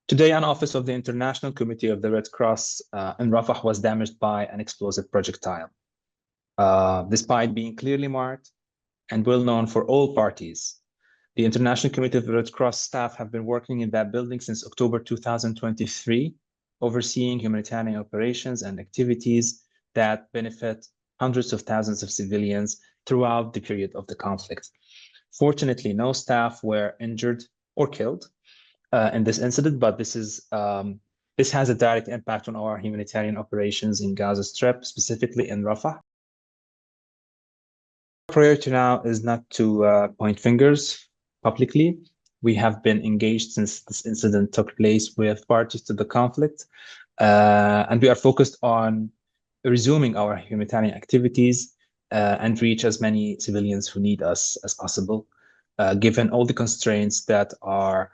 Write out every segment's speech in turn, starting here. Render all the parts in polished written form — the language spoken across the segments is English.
Today, an office of the International Committee of the Red Cross in Rafah was damaged by an explosive projectile. Despite being clearly marked and well known for all parties, the International Committee of the Red Cross staff have been working in that building since October 2023, overseeing humanitarian operations and activities that benefit hundreds of thousands of civilians throughout the period of the conflict. Fortunately, no staff were injured or killed in this incident, but this has a direct impact on our humanitarian operations in Gaza Strip, specifically in Rafah. Priority now is not to point fingers publicly. We have been engaged since this incident took place with parties to the conflict, and we are focused on resuming our humanitarian activities and reach as many civilians who need us as possible, given all the constraints that are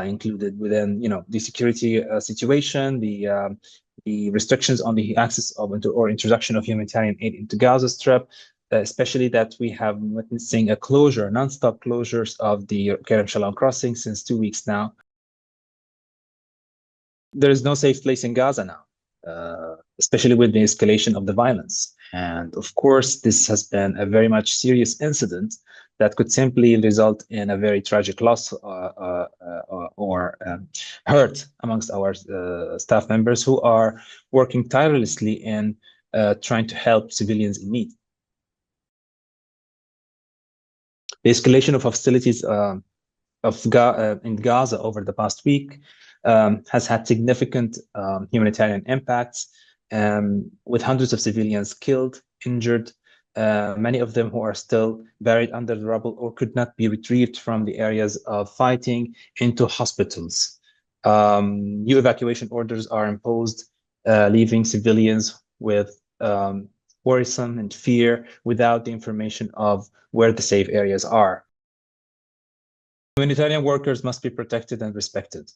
included within, the security situation, the restrictions on the access of or introduction of humanitarian aid into Gaza Strip, especially that we have witnessing a closure, non-stop closures of the Kerem Shalom crossing since 2 weeks now. There is no safe place in Gaza now, especially with the escalation of the violence. And of course, this has been a very much serious incident that could simply result in a very tragic loss or hurt amongst our staff members who are working tirelessly in trying to help civilians in need. The escalation of hostilities in Gaza over the past week has had significant humanitarian impacts, with hundreds of civilians killed, injured, many of them who are still buried under the rubble or could not be retrieved from the areas of fighting into hospitals. New evacuation orders are imposed, leaving civilians with worrisome and fear without the information of where the safe areas are. Humanitarian workers must be protected and respected.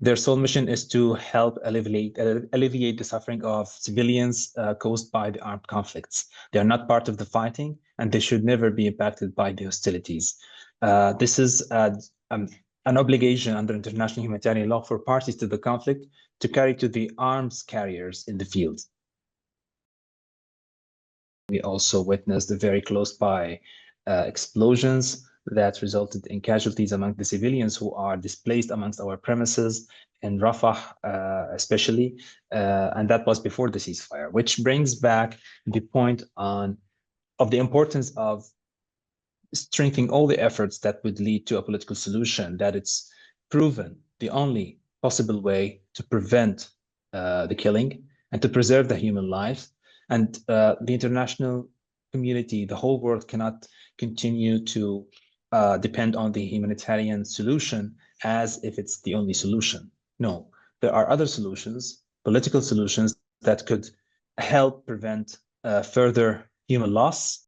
Their sole mission is to help alleviate the suffering of civilians caused by the armed conflicts. They are not part of the fighting, and they should never be impacted by the hostilities. This is an obligation under international humanitarian law for parties to the conflict to carry to the arms carriers in the field. We also witnessed the very close by explosions that resulted in casualties among the civilians who are displaced amongst our premises in Rafah, especially, and that was before the ceasefire, which brings back the point of the importance of strengthening all the efforts that would lead to a political solution, that it's proven the only possible way to prevent the killing and to preserve the human life. And the international community, the whole world, cannot continue to depend on the humanitarian solution as if it's the only solution. No, there are other solutions, political solutions, that could help prevent further human loss